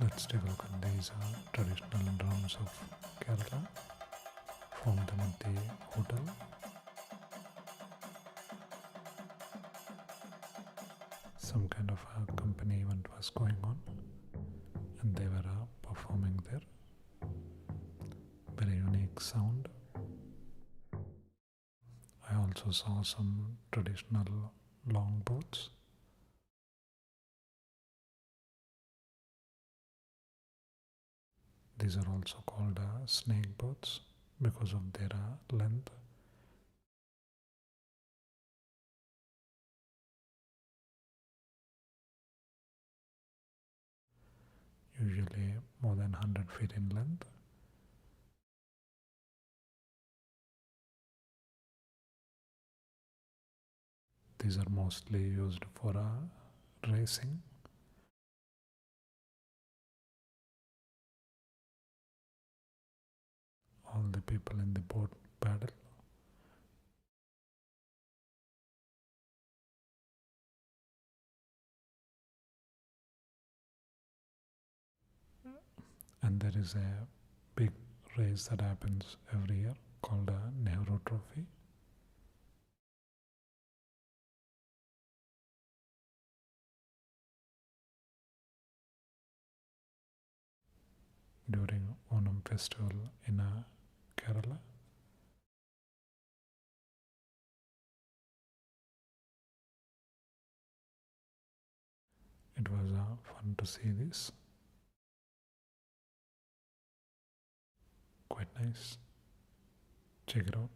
Let's take a look at these traditional drums of Kerala. Found them at the hotel. Some kind of a company event was going on, and they were performing there. Very unique sound. I also saw some traditional longboats. These are also called snake boats because of their length. Usually more than 100 feet in length. These are mostly used for racing. All the people in the boat paddle. And there is a big race that happens every year called a Nehru Trophy. During Onam festival in Kerala. It was fun to see this. Quite nice. Check it out.